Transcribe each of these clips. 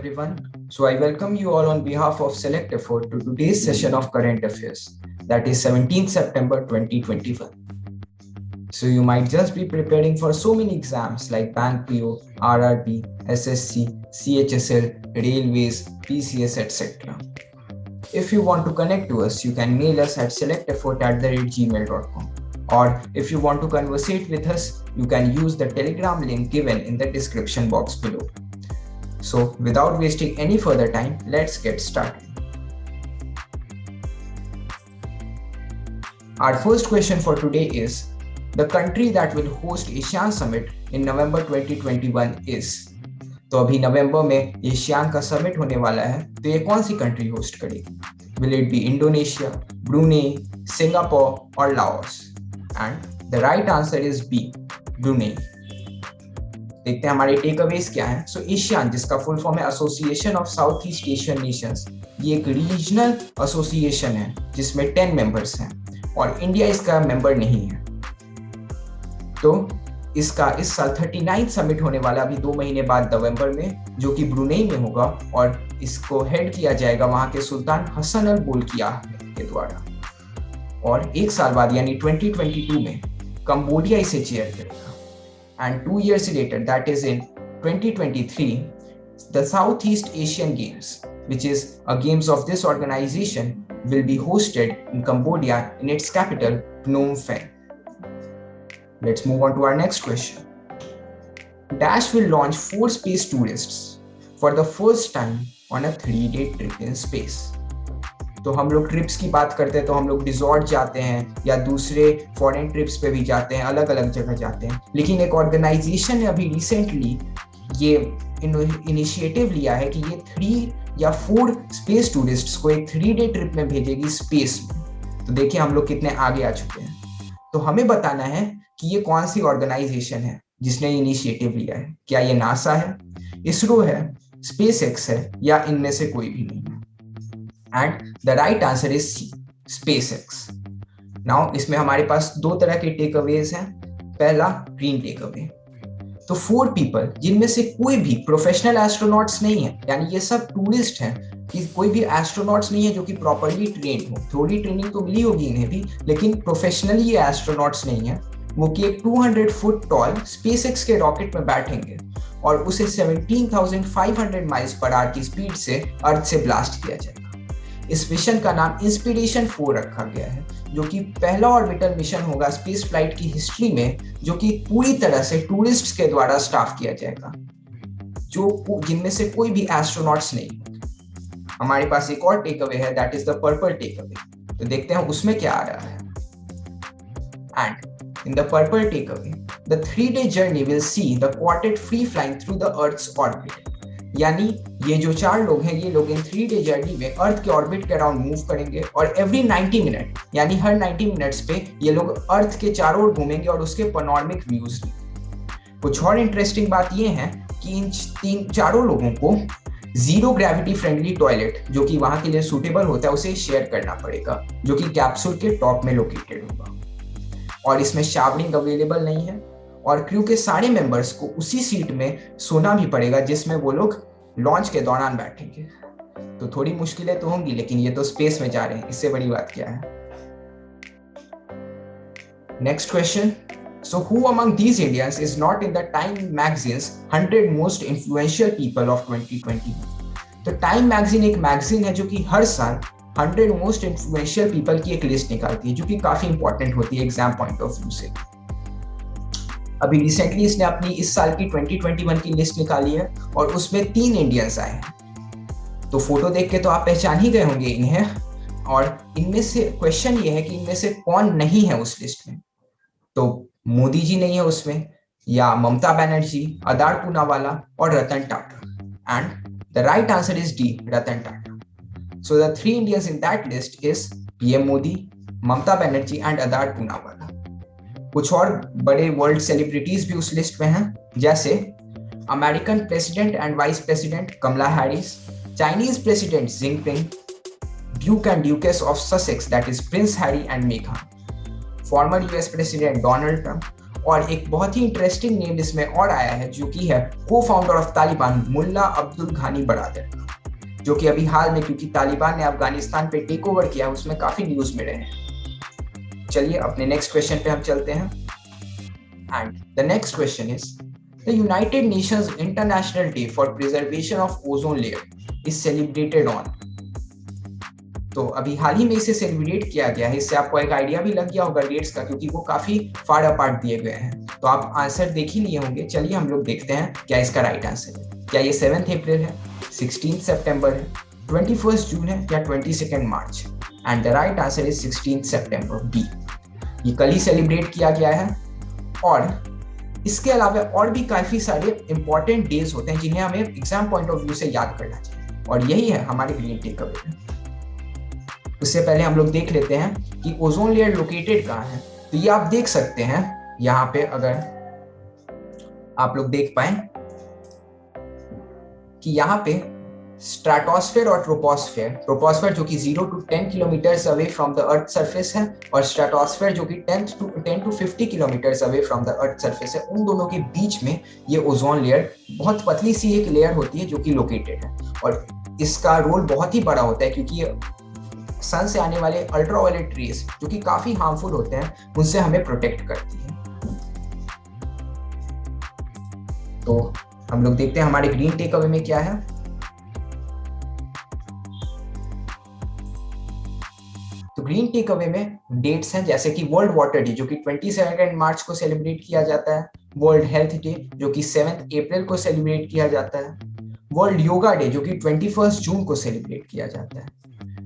everyone. So I welcome you all on behalf of Select Effort to today's session of Current Affairs, that is 17th September 2021. So you might just be preparing for so many exams like Bank PO, RRB, SSC, CHSL, Railways, PCS, etc. If you want to connect to us, you can mail us at selecteffort@gmail.com. Or if you want to conversate with us, you can use the Telegram link given in the description box below. So without wasting any further time, let's get started. Our first question for today is, the country that will host ASEAN Summit in November 2021 is. तो अभी नवंबर में ASEAN का summit होने वाला है, तो ये कौन सी कंट्री होस्ट करेगी? Will it be Indonesia, Brunei, Singapore or Laos? And the right answer is B, Brunei. देखते हैं हमारे टेकअवेज क्या हैं. सो एशियान, जिसका फुल फॉर्म है association of south east Asian Nations, ये एक रीजनल एसोसिएशन है जिसमें 10 मेंबर्स हैं और इंडिया इसका मेंबर नहीं है. तो इसका इस साल 39 समिट होने वाला अभी 2 महीने बाद नवंबर में, जो कि ब्रुनेई में होगा और इसको हेड किया जाएगा वहां के सुल्तान हसन अल बोलकियाह के द्वारा. और एक साल बाद यानी 2022 में कंबोडिया इसे चेयर करेगा. And 2 years later, that is in 2023, the Southeast Asian Games, which is a games of this organization, will be hosted in Cambodia in its capital, Phnom Penh. Let's move on to our next question. Dash will launch 4 space tourists for the first time on a 3-day trip in space. तो हम लोग trips की बात करते हैं तो हम लोग रिजॉर्ट जाते हैं या दूसरे फॉरेन ट्रिप्स पे भी जाते हैं, अलग अलग जगह जाते हैं. लेकिन एक ऑर्गेनाइजेशन ने अभी रिसेंटली ये इनिशिएटिव लिया है कि ये 3 या 4 स्पेस टूरिस्ट्स को एक 3-डे ट्रिप में भेजेगी स्पेस में. तो देखिए हम लोग कितने आगे आ चुके हैं. तो हमें बताना है कि ये कौन सी ऑर्गेनाइजेशन है जिसने इनिशिएटिव लिया है. क्या ये नासा है, इसरो है, स्पेसएक्स है या इनमें से कोई भी नहीं है? And the right answer is C, SpaceX. Now इसमें हमारे पास 2 तरह के टेकअवेज हैं. पहला ग्रीन टेकअवे. तो 4 पीपल जिनमें से कोई भी प्रोफेशनल एस्ट्रोनॉट्स नहीं है, यानी ये सब टूरिस्ट हैं, कि कोई भी एस्ट्रोनॉट्स नहीं है जो कि प्रॉपर्ली ट्रेन हो. थोड़ी ट्रेनिंग तो मिली होगी इन्हें भी, लेकिन प्रोफेशनली ये एस्ट्रोनॉट्स नहीं है. वो कि एक 200 फुट टॉल स्पेसएक्स के रॉकेट में बैठेंगे और उसे 17,500 माइल्स पर आवर की स्पीड से अर्थ से ब्लास्ट किया जाएगा. इस मिशन का नाम इंस्पिरेशन 4 रखा गया है, जो कि पहला ऑर्बिटल मिशन होगा स्पेस फ्लाइट की हिस्ट्री में, जो कि पूरी तरह से टूरिस्ट्स के द्वारा स्टाफ किया जाएगा, जो जिनमें से कोई भी एस्ट्रोनॉट्स नहीं. हमारे पास एक और टेकअवे है, that is the purple takeaway. तो देखते हैं उसमें क्या आ रहा है. And in the purple takeaway, the 3-डे journey will see the quartet free flying through the Earth's orbit. यानी ये जो 4 लोग हैं, ये लोग इन 3-डे जर्नी में अर्थ के ऑर्बिट के अराउंड मूव करेंगे और एवरी 90 मिनट यानी हर 90 मिनट्स पे ये लोग अर्थ के चारों ओर घूमेंगे और उसके पैनोरामिक व्यूज लेंगे. कुछ और इंटरेस्टिंग बात ये है कि इन चारों लोगों को जीरो ग्रेविटी फ्रेंडली टॉयलेट, जो कि वहां के लिए सूटेबल होता है, उसे शेयर करना पड़ेगा, जो कि कैप्सूल के टॉप में लोकेटेड होगा. और इसमें शावरिंग अवेलेबल नहीं है और क्रू के सारे मेंबर्स को उसी सीट में सोना भी पड़ेगा जिसमें वो लोग लॉन्च के दौरान बैठेंगे. तो थोड़ी मुश्किलें तो होंगी, लेकिन ये तो स्पेस में जा रहे हैं, इससे बड़ी बात क्या है. Next question. So who among these Indians is not in the time magazines 100 most influential people of 2021? तो टाइम मैगजीन एक मैगजीन है जो कि हर साल 100 मोस्ट इन्फ्लुएंशियल पीपल की एक लिस्ट निकालती है, जो कि काफी इंपॉर्टेंट होती है एग्जाम पॉइंट ऑफ व्यू से. अभी रिसेंटली इसने अपनी इस साल की 2021 की लिस्ट निकाली है और उसमें 3 इंडियंस आए हैं. तो फोटो देख के तो आप पहचान ही गए होंगे इन्हें. और इनमें से क्वेश्चन ये है कि इनमें से कौन नहीं है उस लिस्ट में. तो मोदी जी नहीं है उसमें, या ममता बनर्जी, अदार पूनावाला और Ratan Tata. And the right answer is D, Ratan Tata. So the 3 Indians in that list is PM Modi, Mamata Banerjee and Adar Poonawalla. कुछ और बड़े वर्ल्ड सेलिब्रिटीज भी उस लिस्ट में हैं, जैसे American president and vice president Kamala Harris, Chinese president Jinping, Duke and Duchess of Sussex that is Prince Harry and Meghan, former US president Donald Trump और एक बहुत ही इंटरेस्टिंग नेम इसमें और आया है, जो कि है को फाउंडर ऑफ तालिबान मुल्ला अब्दुल घानी बरादर, जो कि अभी हाल में, क्योंकि तालिबान ने अफगानिस्तान पे टेक ओवर किया, उसमें काफी न्यूज में रहे हैं। चलिए अपने नेक्स्ट क्वेश्चन पे हम चलते हैं। And the next question is the United Nations international day for preservation of ozone layer is celebrated on. तो अभी हाल ही में इसे सेलिब्रेट किया गया है। इससे आपको एक आइडिया भी लग गया होगा डेट्स का, क्योंकि वो काफी फार अपार्ट दिए गए हैं। तो आप आंसर देख ही लिए होंगे। चलिए हम लोग देखते हैं क्या इसका राइट आंसर है। क्या ये 7 अप्रैल है, 16 सितंबर है, 21 जून है या 22 March? And the right answer is 16 September, B. ये कल ही सेलिब्रेट किया गया है। और इसके अलावा और भी काफी सारे इंपॉर्टेंट डेज होते हैं जिन्हें हमें एग्जाम पॉइंट ऑफ व्यू से याद करना चाहिए, और यही है हमारे ग्रीन टेक अवे में। उससे पहले हम लोग देख लेते हैं कि ओजोन लेयर लोकेटेड कहाँ है। तो ये आप देख सकते हैं यहाँ पे, अगर आप लोग देख पाए कि यहाँ पे स्ट्रेटोस्फेयर और ट्रोपोस्फेयर जो कि 0 to 10 kilometre away from the earth surface है, और स्ट्रेटोस्फेयर जो कि 10 to 50 kilometre away from the earth surface है, उन दोनों के बीच में ये ओजोन लेयर, बहुत पतली सी एक लेयर होती है जो कि लोकेटेड है। और इसका रोल बहुत ही बड़ा होता है, क्योंकि ये सन से आने वाले अल्ट्रावायलेट रेज जो कि काफी हार्मफुल होते हैं, उनसे हमें प्रोटेक्ट करती है। तो हम लोग देखते हैं हमारे ग्रीन टेक अवे में क्या है। तो ग्रीन टेक अवे में डेट्स हैं जैसे कि वर्ल्ड वाटर डे जो कि 22 मार्च को सेलिब्रेट किया जाता है, वर्ल्ड हेल्थ डे जो कि 7 अप्रैल को सेलिब्रेट किया जाता है, वर्ल्ड योगा डे जो कि 21 जून को सेलिब्रेट किया जाता है,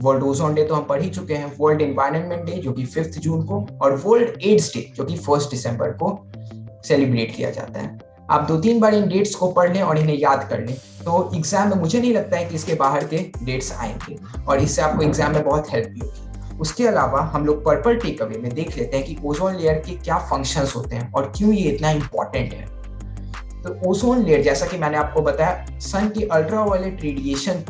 वर्ल्ड ओजोन डे तो हम पढ़ ही चुके हैं, वर्ल्ड एनवायरनमेंट डे जो कि 5 जून को, और वर्ल्ड एड्स डे जो कि 1 दिसंबर को सेलिब्रेट किया जाता है। आप 2-3 बार इन डेट्स को पढ़ लें और इन्हें याद कर लें, तो एग्जाम में मुझे नहीं लगता है कि इसके बाहर के डेट्स आएंगे, और इससे आपको एग्जाम में बहुत हेल्प भी होगी। उसके अलावा हम लोग पर्पल टेक अवे में देख लेते हैं कि ओजोन लेयर के क्या फंक्शंस होते हैं और क्यों ये इतना इंपॉर्टेंट है। तो ओजोन लेयर, जैसा कि मैंने आपको बताया, सन की अल्ट्रावायलेट रेडिएशन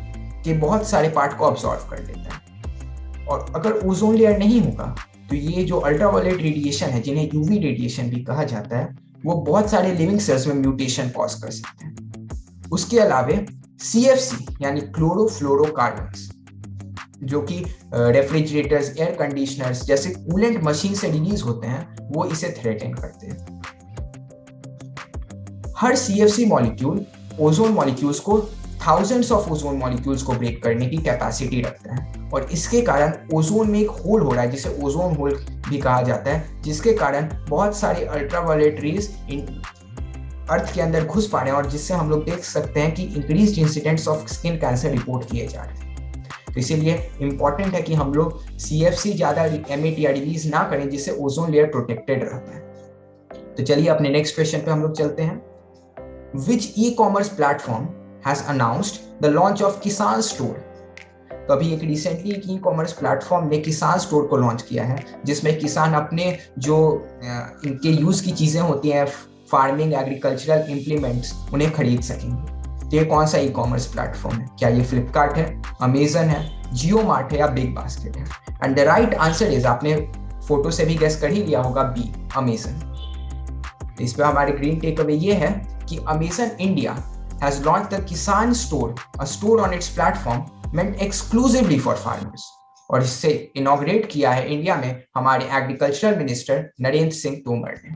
के बहुत सारे पार्ट को अब्सॉर्ब कर लेता है, और अगर ओजोन लेयर नहीं होगा तो ये जो अल्ट्रावायलेट रेडिएशन है, जिन्हें यूवी रेडिएशन भी कहा जाता है, वो बहुत सारे लिविंग सेल्स में म्यूटेशन कॉज कर सकते हैं। उसके अलावा CFC यानी क्लोरोफ्लोरोकार्बन्स, जो कि रेफ्रिजरेटर्स, एयर कंडीशनर्स जैसे कूलेंट मशीन से रिलीज होते हैं, वो इसे थ्रेटन करते हैं। हर CFC मॉलिक्यूल ओजोन मॉलिक्यूल्स को, थाउजेंड्स ऑफ ओजोन मॉलिक्यूल्स को ब्रेक करने की कैपेसिटी रखता है, और इसके कारण ओजोन में एक होल हो रहा है जिसे ओजोन होल भी कहा जाता है, जिसके कारण बहुत सारे अल्ट्रावायलेट रेज अर्थ के अंदर घुस पा रहे हैं, और जिससे हम लोग देख सकते हैं कि increased incidents of skin cancer report किए जा रहे हैं। तो इसीलिए इंपॉर्टेंट है कि हम लोग CFC ज्यादा एमिट या रिलीज ना करें, जिससे ओजोन लेयर प्रोटेक्टेड रहता है। तो चलिए अपने नेक्स्ट क्वेश्चन पे हम लोग चलते हैं। Which e commerce platform has announced the launch of Kisan store. तो अभी एक रिसेंटली एक ई-कॉमर्स प्लेटफॉर्म ने किसान स्टोर को लॉन्च किया है, जिसमें किसान अपने जो इनके यूज की चीजें होती हैं, फार्मिंग, एग्रीकल्चरल इंप्लीमेंट्स, उन्हें खरीद सकेंगे। तो ये कौन सा ई-कॉमर्स प्लेटफॉर्म है? क्या ये फ्लिपकार्ट है, अमेजन है, जियो मार्ट है या बिग बास्केट है? And the right answer is, आपने फोटो से भी गेस कर ही लिया होगा, बी, अमेजन। तो इस पे हमारे ग्रीन टेक अवे ये है कि Amazon India has launched the Kisan Store, a store on its platform meant exclusively for farmers, और इससे इनॉग्रेट किया है इंडिया में हमारे एग्रीकल्चरल मिनिस्टर नरेंद्र सिंह तोमर ने।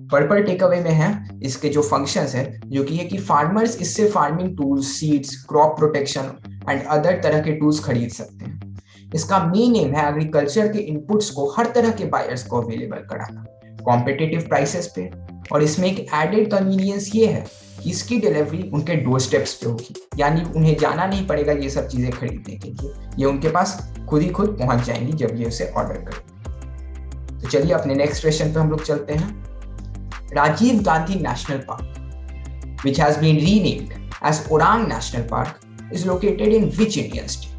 पर्पल टेक अवे में है इसके जो फंक्शंस है, जो कि है कि फार्मर्स इससे farming tools, seeds, crop protection and other तरह के टूल्स खरीद सकते हैं। इसका मेन एम है एग्रीकल्चर के इनपुट्स को हर तरह के बायर्स को अवेलेबल कराना कॉम्पिटिटिव प्राइसेस पे, और इसमें एक एडेड कन्वीनियंस ये है कि इसकी डिलीवरी उनके डोर स्टेप्स पे होगी, यानी उन्हें जाना नहीं पड़ेगा ये सब चीजें खरीदने के लिए, ये उनके पास खुद ही खुद पहुंच जाएंगी जब ये उसे ऑर्डर करेंगे। तो चलिए अपने नेक्स्ट क्वेश्चन पे हम लोग चलते हैं। Rajiv Gandhi national park, which has been renamed as Orang National Park, is located in which Indian state?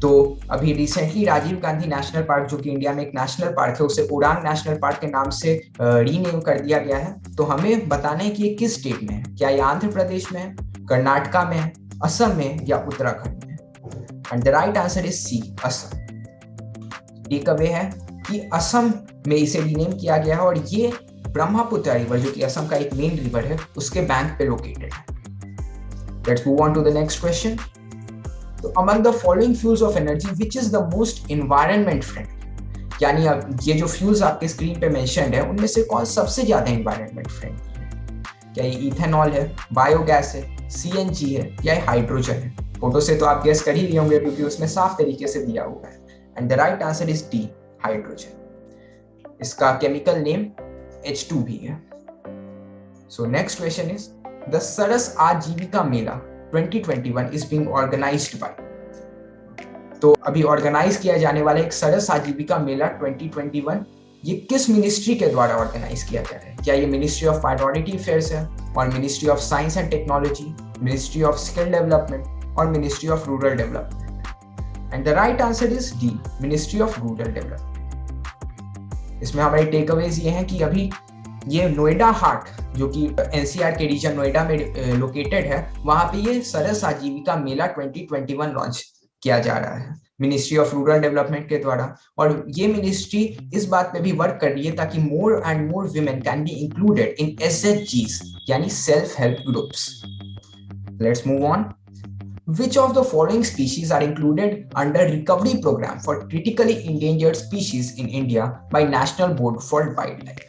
तो अभी recently Rajiv Gandhi national park, जो कि इंडिया में एक नेशनल पार्क है, उसे उड़ान नेशनल पार्क के नाम से रीनेम कर दिया गया है। तो हमें बताना है कि ये किस स्टेट में है। क्या ये आंध्र प्रदेश में है, कर्नाटका में है, असम में या उत्तराखंड में? And the right answer is C, Assam. Takeaway है कि असम में इसे रीनेम किया गया है और ये ब्रह्मपुत्र रिवर जो कि असम का एक मेन रिवर है उसके बैंक पे लोकेटेड है। Let's move on to the next question. तो among the following fuels of energy which is the most environment friendly, यानी अब ये जो फ्यूल्स आपके स्क्रीन पे मेंशन्ड है उनमें से कौन सबसे ज्यादा एनवायरनमेंट फ्रेंडली है? क्या ये इथेनॉल है, बायोगैस है, सीएनजी है या हाइड्रोजन है? फोटो से तो आप गेस कर ही लिए होंगे क्योंकि उसमें साफ तरीके से दिया हुआ है। And the right answer is D, hydrogen. इसका केमिकल नेम H2 भी है। So next question is the Saras Aajeevika Mela 2021 is being organised by. तो अभी ऑर्गेनाइज किया जाने वाला एक सरस आजीविका मेला 2021 ये किस मिनिस्ट्री के द्वारा ऑर्गेनाइज किया जा रहा है? क्या ये मिनिस्ट्री ऑफ माइनॉरिटी अफेयर्स है और ministry of science and technology, ministry of skill development और ministry of rural development? And the right answer is D, ministry of rural development. इसमें हमारे टेकअवेज ये हैं कि अभी ये नोएडा हाट जो कि एनसीआर के रीजन नोएडा में लोकेटेड है, वहां पे ये सरस आजीविका मेला 2021 लॉन्च किया जा रहा है मिनिस्ट्री ऑफ रूरल डेवलपमेंट के द्वारा। और ये मिनिस्ट्री इस बात पे भी वर्क कर रही है ताकि more and more women can be included in SHGs यानी self help groups. Let's move on. Which of the following species are included under recovery program for critically endangered species in India by National Board for Wildlife?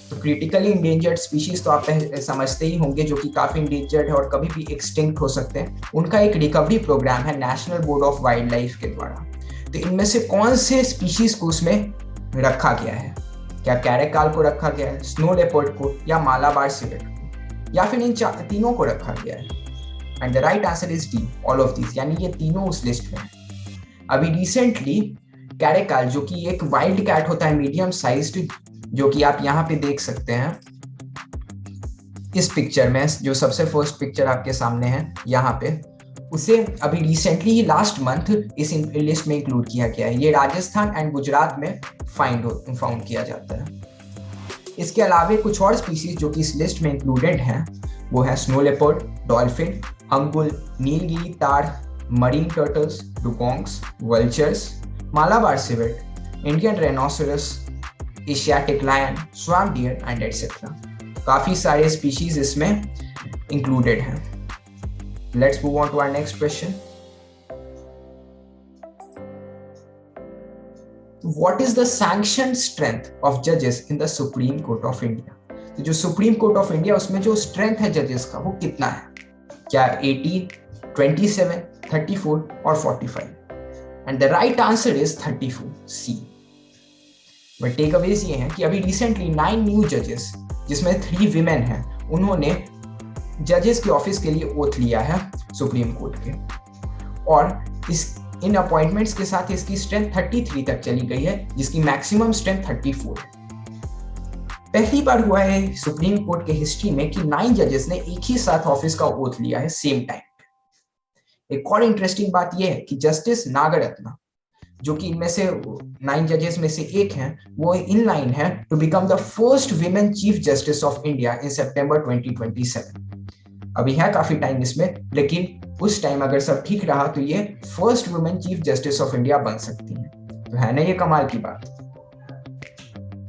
तो critically endangered species तो आप समझते ही होंगे जो कि काफी endangered है और कभी भी extinct हो सकते हैं। उनका एक recovery program है National Board of Wildlife के द्वारा। तो इनमें से कौन से species को उसमें रखा गया है? क्या कैरेकाल को रखा गया है, स्नो लेपर्ड को या मालाबार सिवेट को, या फिर इन तीनों को रखा गया है? And the right answer is D, all of this, यानी ये तीनों उस लिस्ट में है। अभी रिसेंटली कैरेकाल जो कि एक वाइल्ड कैट होता है मीडियम साइज्ड, जो कि आप यहाँ पे देख सकते हैं इस पिक्चर में, जो सबसे फर्स्ट पिक्चर आपके सामने है यहाँ पे, उसे अभी रिसेंटली लास्ट मंथ इस लिस्ट में इंक्लूड किया गया है। ये राजस्थान एंड गुजरात में फाउंड किया जाता है। इसके अलावा कुछ और स्पीसीज जो कि इस लिस्ट में इंक्लूडेड हैं वो है snow leopard, dolphin, hangul, Nilgiri tahr, marine turtles, dugongs, vultures, Malabar civet, Indian rhinoceros, Asiatic lion, swamp deer and etcetera. काफी सारे स्पीशीज इसमें इंक्लूडेड हैं। Let's move on to our next question. What is the sanctioned strength of judges in the Supreme Court of India? तो जो supreme court of India उसमें जो strength है जजेस का वो कितना है? क्या 18, 27, 34 और 45? And the right answer is 34, C. But takeaways ये है कि अभी रिसेंटली 9 न्यू जजेस जिसमें 3 विमेन हैं उन्होंने जजेस के ऑफिस के लिए ओथ लिया है सुप्रीम कोर्ट के, और इन अपॉइंटमेंट्स के साथ इसकी स्ट्रेंथ 33 तक चली गई है जिसकी मैक्सिमम स्ट्रेंथ 34 है। पहली बार हुआ है सुप्रीम कोर्ट के हिस्ट्री में कि 9 जजेस ने एक ही साथ ऑफिस का ओथ लिया है सेम टाइम। एक और इंटरेस्टिंग बात यह है कि जस्टिस नागरत्ना जो कि इनमें से 9 जजेस में से एक हैं, वो इन लाइन है to become the first women chief justice of India in September 2027। अभी है काफी टाइम इसमें, लेकिन उस टाइम अगर सब ठीक रहा तो ये first women chief justice of India बन सकती है। तो है ना ये कमाल की बात।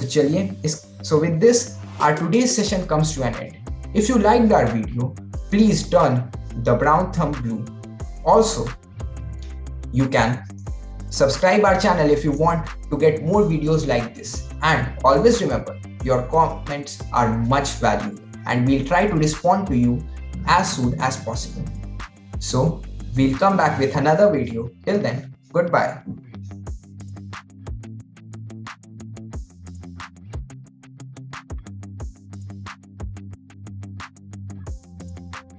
तो चलिए so with this our today's session comes to an end. If you liked our video, please turn the brown thumb blue. Also, you can subscribe our channel if you want to get more videos like this. And always remember, your comments are much valued and we'll try to respond to you as soon as possible. So we'll come back with another video. Till then, goodbye.